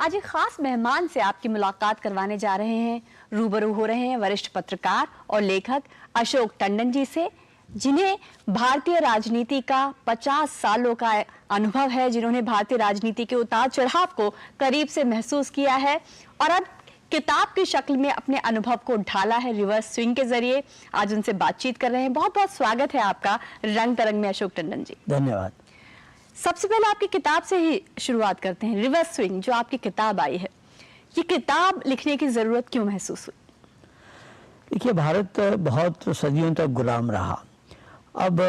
आज एक खास मेहमान से आपकी मुलाकात करवाने जा रहे हैं। रूबरू हो रहे हैं वरिष्ठ पत्रकार और लेखक अशोक टंडन जी से, जिन्हें भारतीय राजनीति का 50 सालों का अनुभव है, जिन्होंने भारतीय राजनीति के उतार चढ़ाव को करीब से महसूस किया है और अब किताब की शक्ल में अपने अनुभव को ढाला है रिवर्स स्विंग के जरिए। आज उनसे बातचीत कर रहे हैं। बहुत बहुत स्वागत है आपका रंग तरंग में अशोक टंडन जी। धन्यवाद। सबसे पहले आपकी किताब से ही शुरुआत करते हैं। रिवर्स स्विंग जो आपकी किताब आई है, ये किताब लिखने की जरूरत क्यों महसूस हुई? देखिए, भारत बहुत सदियों तक गुलाम रहा। अब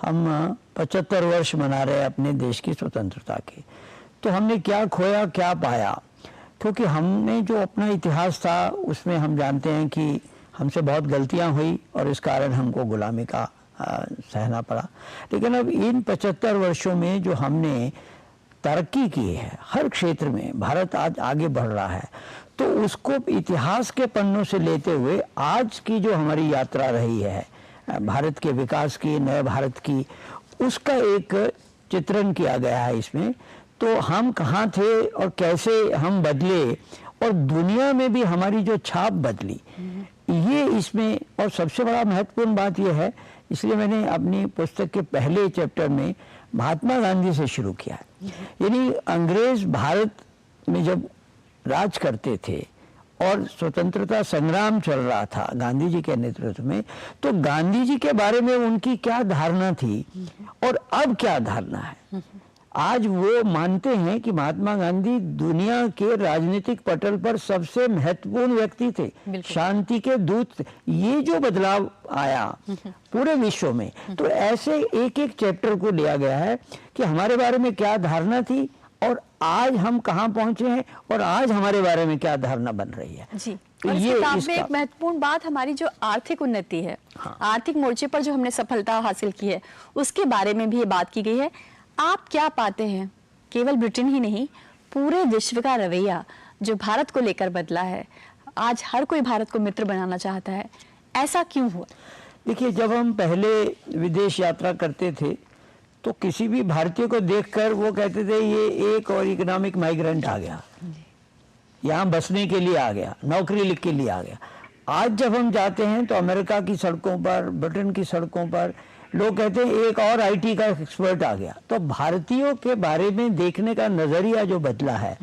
हम 75 वर्ष मना रहे हैं अपने देश की स्वतंत्रता के। तो हमने क्या खोया, क्या पाया? क्योंकि हमने जो अपना इतिहास था उसमें हम जानते हैं कि हमसे बहुत गलतियां हुई और इस कारण हमको गुलामी का सहना पड़ा। लेकिन अब इन 75 वर्षों में जो हमने तरक्की की है, हर क्षेत्र में भारत आज आगे बढ़ रहा है, तो उसको इतिहास के पन्नों से लेते हुए आज की जो हमारी यात्रा रही है भारत के विकास की, नए भारत की, उसका एक चित्रण किया गया है इसमें। तो हम कहाँ थे और कैसे हम बदले और दुनिया में भी हमारी जो छाप बदली, ये इसमें। और सबसे बड़ा महत्वपूर्ण बात यह है, इसलिए मैंने अपनी पुस्तक के पहले चैप्टर में महात्मा गांधी से शुरू किया है। यानी अंग्रेज भारत में जब राज करते थे और स्वतंत्रता संग्राम चल रहा था गांधी जी के नेतृत्व में, तो गांधी जी के बारे में उनकी क्या धारणा थी और अब क्या धारणा है। आज वो मानते हैं कि महात्मा गांधी दुनिया के राजनीतिक पटल पर सबसे महत्वपूर्ण व्यक्ति थे, शांति के दूत थे। ये जो बदलाव आया पूरे विश्व में, तो ऐसे एक एक चैप्टर को लिया गया है कि हमारे बारे में क्या धारणा थी और आज हम कहाँ पहुंचे हैं और आज हमारे बारे में क्या धारणा बन रही है जी। और इस किताब में एक महत्वपूर्ण बात हमारी जो आर्थिक उन्नति है, आर्थिक मोर्चे पर जो हमने सफलता हासिल की है, उसके बारे में भी ये बात की गई है। आप क्या पाते हैं, केवल ब्रिटेन ही नहीं, पूरे विश्व का रवैया जो भारत को लेकर बदला है, आज हर कोई भारत को मित्र बनाना चाहता है, ऐसा क्यों हुआ? देखिए, जब हम पहले विदेश यात्रा करते थे तो किसी भी भारतीय को देखकर वो कहते थे ये एक और इकोनॉमिक माइग्रेंट आ गया, यहाँ बसने के लिए आ गया, नौकरी के लिए आ गया। आज जब हम जाते हैं तो अमेरिका की सड़कों पर, ब्रिटेन की सड़कों पर लोग कहते हैं एक और आईटी का एक्सपर्ट आ गया। तो भारतीयों के बारे में देखने का नजरिया जो बदला है,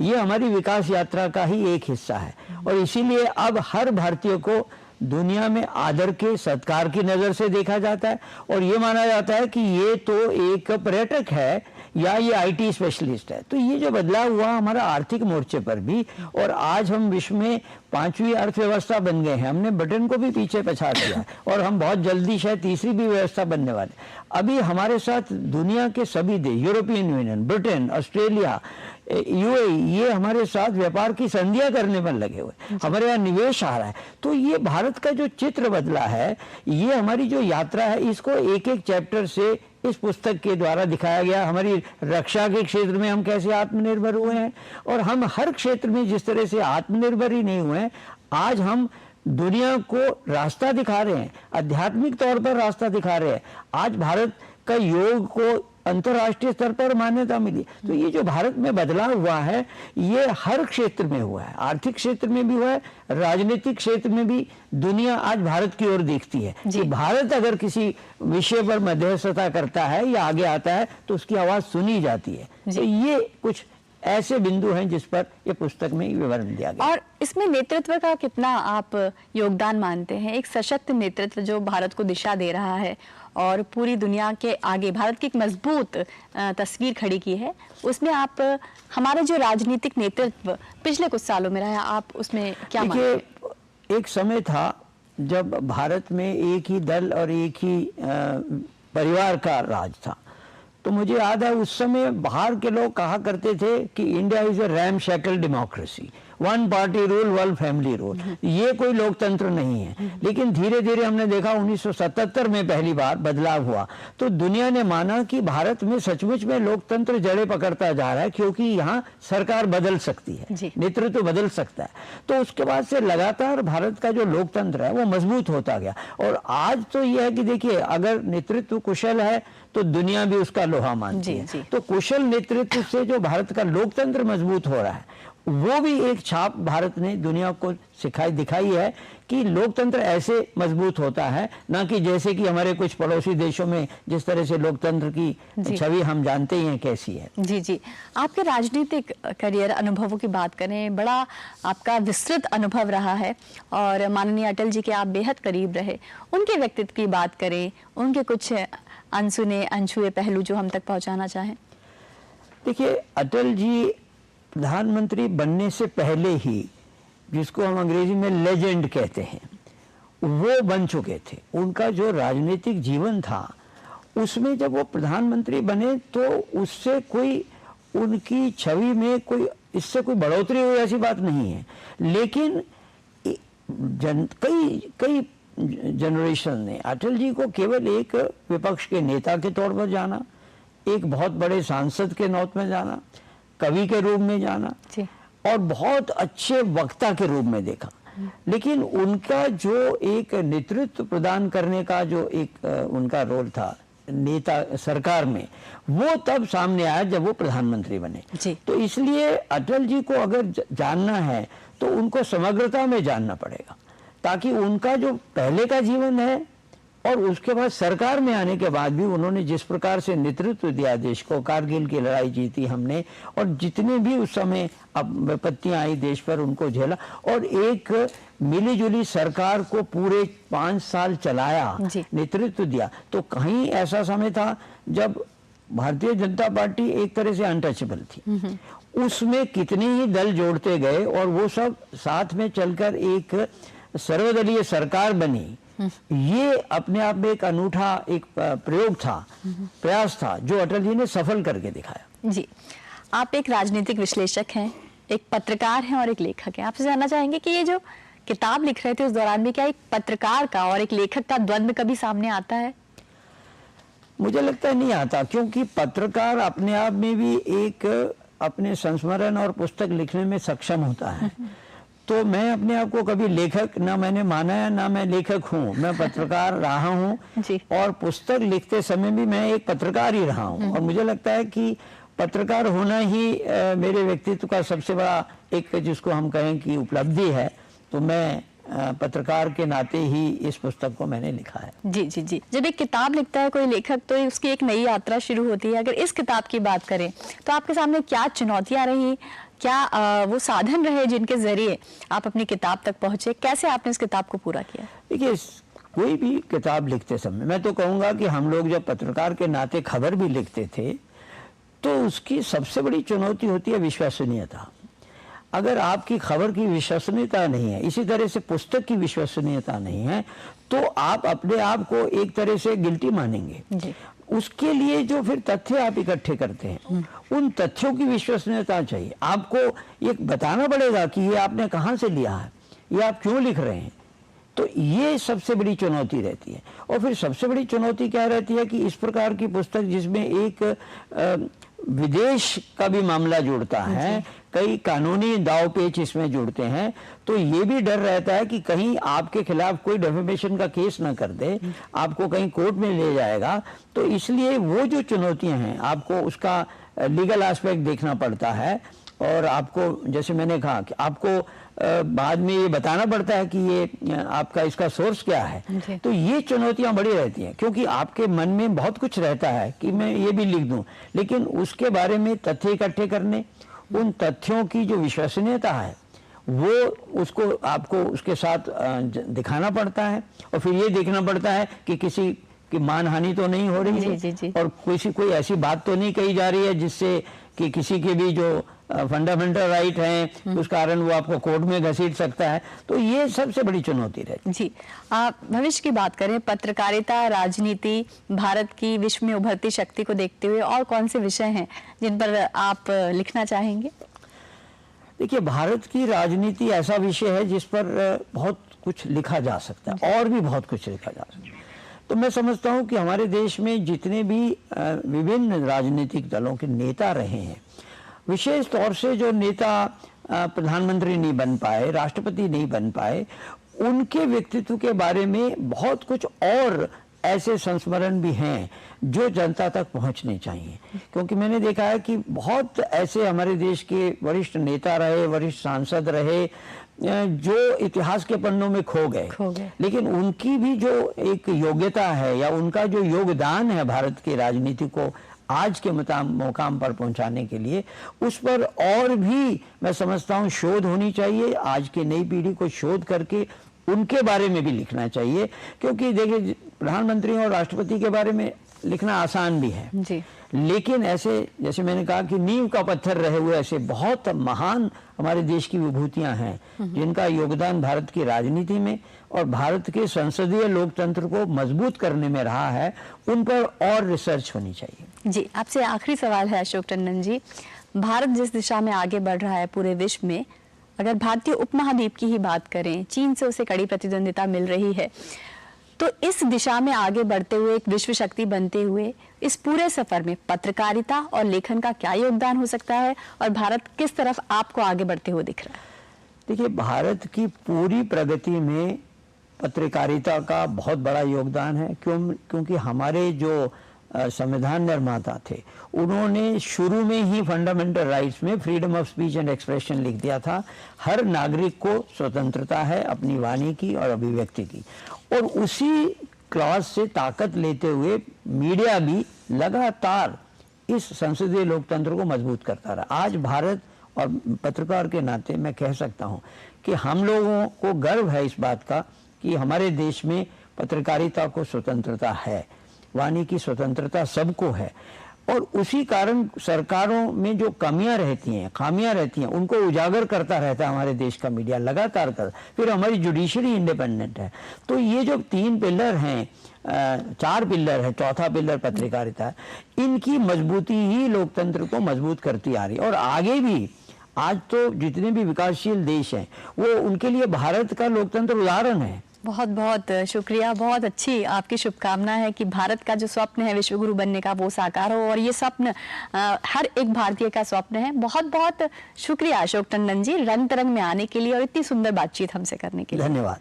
ये हमारी विकास यात्रा का ही एक हिस्सा है। और इसीलिए अब हर भारतीय को दुनिया में आदर के, सत्कार की नजर से देखा जाता है और ये माना जाता है कि ये तो एक पर्यटक है या ये आईटी स्पेशलिस्ट है। तो ये जो बदलाव हुआ हमारा आर्थिक मोर्चे पर भी, और आज हम विश्व में 5वीं अर्थव्यवस्था बन गए हैं। हमने ब्रिटेन को भी पीछे पछाड़ दिया और हम बहुत जल्दी शायद तीसरी भी व्यवस्था बनने वाले। अभी हमारे साथ दुनिया के सभी देश, European union, Britain, Australia, UAE, ये हमारे साथ व्यापार की संधियां करने में लगे हुए, हमारे यहाँ निवेश आ रहा है। तो ये भारत का जो चित्र बदला है, ये हमारी जो यात्रा है, इसको एक एक चैप्टर से इस पुस्तक के द्वारा दिखाया गया। हमारी रक्षा के क्षेत्र में हम कैसे आत्मनिर्भर हुए हैं और हम हर क्षेत्र में जिस तरह से आत्मनिर्भर ही नहीं हुए, आज हम दुनिया को रास्ता दिखा रहे हैं, आध्यात्मिक तौर पर रास्ता दिखा रहे हैं। आज भारत का योग को अंतर्राष्ट्रीय स्तर पर मान्यता मिली। तो ये जो भारत में बदलाव हुआ है, ये हर क्षेत्र में हुआ है, आर्थिक क्षेत्र में भी हुआ है, राजनीतिक क्षेत्र में भी। दुनिया आज भारत की ओर देखती है कि भारत अगर किसी विषय पर मध्यस्थता करता है या आगे आता है तो उसकी आवाज सुनी जाती है। तो ये कुछ ऐसे बिंदु हैं जिस पर ये पुस्तक में विवरण दिया गया। और इसमें नेतृत्व का कितना आप योगदान मानते हैं? एक सशक्त नेतृत्व जो भारत को दिशा दे रहा है और पूरी दुनिया के आगे भारत की एक मजबूत तस्वीर खड़ी की है, उसमें आप हमारा जो राजनीतिक नेतृत्व पिछले कुछ सालों में रहा, आप उसमें क्या मानते हैं? एक समय था जब भारत में एक ही दल और एक ही परिवार का राज था। तो मुझे याद है उस समय बाहर के लोग कहा करते थे कि India is a ramshackle democracy. One party rule, one family rule, ये कोई लोकतंत्र नहीं है। लेकिन धीरे धीरे हमने देखा 1977 में पहली बार बदलाव हुआ, तो दुनिया ने माना कि भारत में सचमुच में लोकतंत्र जड़ें पकड़ता जा रहा है, क्योंकि यहाँ सरकार बदल सकती है, नेतृत्व बदल सकता है। तो उसके बाद से लगातार भारत का जो लोकतंत्र है वो मजबूत होता गया। और आज तो यह है कि देखिए, अगर नेतृत्व कुशल है तो दुनिया भी उसका लोहा मानती है। तो कुशल नेतृत्व से जो भारत का लोकतंत्र मजबूत हो रहा है, वो भी एक छाप भारत ने दुनिया को दिखाई है कि लोकतंत्र ऐसे मजबूत होता है, ना कि जैसे कि हमारे कुछ पड़ोसी देशों में जिस तरह से लोकतंत्र की छवि हम जानते ही हैं कैसी है। जी जी, आपके राजनीतिक करियर अनुभवों की बात करें, बड़ा आपका विस्तृत अनुभव रहा है और माननीय अटल जी के आप बेहद करीब रहे। उनके व्यक्तित्व की बात करें, उनके कुछ अनसुने अनछुए पहलू जो हम तक पहुंचाना चाहें। देखिए, अटल जी प्रधानमंत्री बनने से पहले ही, जिसको हम अंग्रेजी में लेजेंड कहते हैं, वो बन चुके थे। उनका जो राजनीतिक जीवन था उसमें जब वो प्रधानमंत्री बने तो उससे कोई, उनकी छवि में कोई, इससे कोई बढ़ोतरी हुई ऐसी बात नहीं है। लेकिन कई जनरेशन ने अटल जी को केवल एक विपक्ष के नेता के तौर पर जाना, एक बहुत बड़े सांसद के नौत में जाना, कवि के रूप में जाना और बहुत अच्छे वक्ता के रूप में देखा। लेकिन उनका जो एक नेतृत्व प्रदान करने का जो एक उनका रोल था नेता सरकार में, वो तब सामने आया जब वो प्रधानमंत्री बने। तो इसलिए अटल जी को अगर जानना है तो उनको समग्रता में जानना पड़ेगा, ताकि उनका जो पहले का जीवन है और उसके बाद सरकार में आने के बाद भी उन्होंने जिस प्रकार से नेतृत्व दिया देश को, कारगिल की लड़ाई जीती हमने और जितने भी उस समय अब विपत्तियां आई देश पर उनको झेला और एक मिलीजुली सरकार को पूरे 5 साल चलाया, नेतृत्व दिया। तो कहीं ऐसा समय था जब भारतीय जनता पार्टी एक तरह से अनटचेबल थी, उसमें कितने ही दल जोड़ते गए और वो सब साथ में चलकर एक सर्वदलीय सरकार बनी। ये अपने आप में एक अनूठा एक प्रयोग था, प्रयास था, जो अटल जी ने सफल करके दिखाया। जी, आप एक राजनीतिक विश्लेषक हैं, एक पत्रकार हैं और एक लेखक हैं। आपसे जानना चाहेंगे कि ये जो किताब लिख रहे थे उस दौरान भी क्या एक पत्रकार का और एक लेखक का द्वंद्व कभी सामने आता है? मुझे लगता है नहीं आता, क्योंकि पत्रकार अपने आप में भी एक अपने संस्मरण और पुस्तक लिखने में सक्षम होता है। तो मैं अपने आप को कभी लेखक ना मैंने माना है, ना मैं लेखक हूँ। मैं पत्रकार रहा हूँ और पुस्तक लिखते समय भी मैं एक पत्रकार ही रहा हूँ। और मुझे लगता है कि पत्रकार होना ही मेरे व्यक्तित्व का सबसे बड़ा एक, जिसको हम कहें कि उपलब्धि है। तो मैं पत्रकार के नाते ही इस पुस्तक को मैंने लिखा है। जी जी जी, जब एक किताब लिखता है कोई लेखक तो उसकी एक नई यात्रा शुरू होती है। अगर इस किताब की बात करें तो आपके सामने क्या चुनौतियां रही, क्या वो साधन रहे जिनके जरिए आप अपनी किताब तक पहुंचे, कैसे आपने इस किताब को पूरा किया? देखिए, कोई भी किताब लिखते समय मैं तो कहूँगा कि हम लोग जब पत्रकार के नाते खबर भी लिखते थे तो उसकी सबसे बड़ी चुनौती होती है विश्वसनीयता। अगर आपकी खबर की विश्वसनीयता नहीं है, इसी तरह से पुस्तक की विश्वसनीयता नहीं है, तो आप अपने आप को एक तरह से गिल्टी मानेंगे। उसके लिए जो फिर तथ्य आप इकट्ठे करते हैं, उन तथ्यों की विश्वसनीयता चाहिए। आपको ये बताना पड़ेगा कि ये आपने कहाँ से लिया है, ये आप क्यों लिख रहे हैं। तो ये सबसे बड़ी चुनौती रहती है। और फिर सबसे बड़ी चुनौती क्या रहती है कि इस प्रकार की पुस्तक जिसमें एक विदेश का भी मामला जुड़ता है, कई कानूनी दाव पेच इसमें जुड़ते हैं, तो ये भी डर रहता है कि कहीं आपके खिलाफ कोई डेफेमेशन का केस ना कर दे, आपको कहीं कोर्ट में ले जाएगा। तो इसलिए वो जो चुनौतियां हैं, आपको उसका लीगल एस्पेक्ट देखना पड़ता है और आपको, जैसे मैंने कहा कि आपको बाद में ये बताना पड़ता है कि ये आपका इसका सोर्स क्या है। तो ये चुनौतियां बड़ी रहती हैं, क्योंकि आपके मन में बहुत कुछ रहता है कि मैं ये भी लिख दूं, लेकिन उसके बारे में तथ्य इकट्ठे करने, उन तथ्यों की जो विश्वसनीयता है वो उसको आपको उसके साथ दिखाना पड़ता है। और फिर ये देखना पड़ता है कि किसी की मानहानि तो नहीं हो रही है और कोई ऐसी बात तो नहीं कही जा रही है जिससे कि किसी के भी जो फंडामेंटल राइट हैं उस कारण वो आपको कोर्ट में घसीट सकता है। तो ये सबसे बड़ी चुनौती रहती है। जी, भविष्य की बात करें, पत्रकारिता, राजनीति, भारत की विश्व में उभरती शक्ति को देखते हुए और कौन से विषय हैं जिन पर आप लिखना चाहेंगे? देखिए, भारत की राजनीति ऐसा विषय है जिस पर बहुत कुछ लिखा जा सकता है और भी बहुत कुछ लिखा जा सकता है। तो मैं समझता हूँ कि हमारे देश में जितने भी विभिन्न राजनीतिक दलों के नेता रहे हैं, विशेष तौर से जो नेता प्रधानमंत्री नहीं बन पाए, राष्ट्रपति नहीं बन पाए, उनके व्यक्तित्व के बारे में बहुत कुछ और ऐसे संस्मरण भी हैं जो जनता तक पहुंचने चाहिए। क्योंकि मैंने देखा है कि बहुत ऐसे हमारे देश के वरिष्ठ नेता रहे, वरिष्ठ सांसद रहे, जो इतिहास के पन्नों में खो गए, लेकिन उनकी भी जो एक योग्यता है या उनका जो योगदान है भारत की राजनीति को आज के मुकाम पर पहुंचाने के लिए, उस पर और भी मैं समझता हूं शोध होनी चाहिए। आज की नई पीढ़ी को शोध करके उनके बारे में भी लिखना चाहिए, क्योंकि देखिए, प्रधानमंत्री और राष्ट्रपति के बारे में लिखना आसान भी है जी। लेकिन ऐसे, जैसे मैंने कहा कि नींव का पत्थर रहे हुए ऐसे बहुत महान हमारे देश की विभूतियां हैं जिनका योगदान भारत की राजनीति में और भारत के संसदीय लोकतंत्र को मजबूत करने में रहा है, उन पर और रिसर्च होनी चाहिए। जी, आपसे आखिरी सवाल है अशोक टंडन जी, भारत जिस दिशा में आगे बढ़ रहा है पूरे विश्व में, अगर भारतीय उपमहाद्वीप की ही बात करें, चीन से उसे कड़ी प्रतिद्वंदिता मिल रही है, तो इस दिशा में आगे बढ़ते हुए एक विश्व शक्ति बनते हुए इस पूरे सफर में पत्रकारिता और लेखन का क्या योगदान हो सकता है और भारत किस तरफ आपको आगे बढ़ते हुए दिख रहा है? देखिए, भारत की पूरी प्रगति में पत्रकारिता का बहुत बड़ा योगदान है, क्योंकि हमारे जो संविधान निर्माता थे, उन्होंने शुरू में ही फंडामेंटल राइट्स में freedom of speech and expression लिख दिया था। हर नागरिक को स्वतंत्रता है अपनी वाणी की और अभिव्यक्ति की, और उसी क्लॉज से ताकत लेते हुए मीडिया भी लगातार इस संसदीय लोकतंत्र को मजबूत करता रहा। आज भारत और पत्रकार के नाते मैं कह सकता हूं कि हम लोगों को गर्व है इस बात का कि हमारे देश में पत्रकारिता को स्वतंत्रता है, वाणी की स्वतंत्रता सबको है, और उसी कारण सरकारों में जो कमियां रहती हैं, खामियां रहती हैं, उनको उजागर करता रहता है हमारे देश का मीडिया लगातार कर। फिर हमारी जुडिशरी इंडिपेंडेंट है। तो ये जो 3 पिलर हैं, 4 पिलर है, चौथा पिलर पत्रकारिता है, इनकी मजबूती ही लोकतंत्र को मजबूत करती आ रही है। और आगे भी, आज तो जितने भी विकासशील देश हैं, वो उनके लिए भारत का लोकतंत्र उदाहरण है। बहुत बहुत शुक्रिया, बहुत अच्छी आपकी शुभकामना है कि भारत का जो स्वप्न है विश्वगुरु बनने का वो साकार हो, और ये स्वप्न हर एक भारतीय का स्वप्न है। बहुत बहुत शुक्रिया अशोक टंडन जी, रंग तरंग में आने के लिए और इतनी सुंदर बातचीत हमसे करने के लिए। धन्यवाद।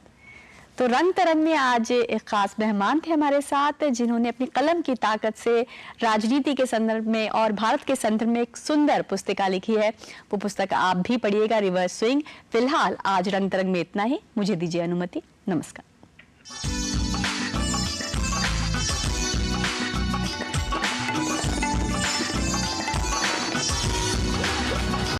तो रंग तरंग में आज एक खास मेहमान थे हमारे साथ, जिन्होंने अपनी कलम की ताकत से राजनीति के संदर्भ में और भारत के संदर्भ में एक सुंदर पुस्तिका लिखी है। वो पुस्तक आप भी पढ़िएगा, रिवर्स स्विंग। फिलहाल आज रंग तरंग में इतना ही, मुझे दीजिए अनुमति। नमस्कार।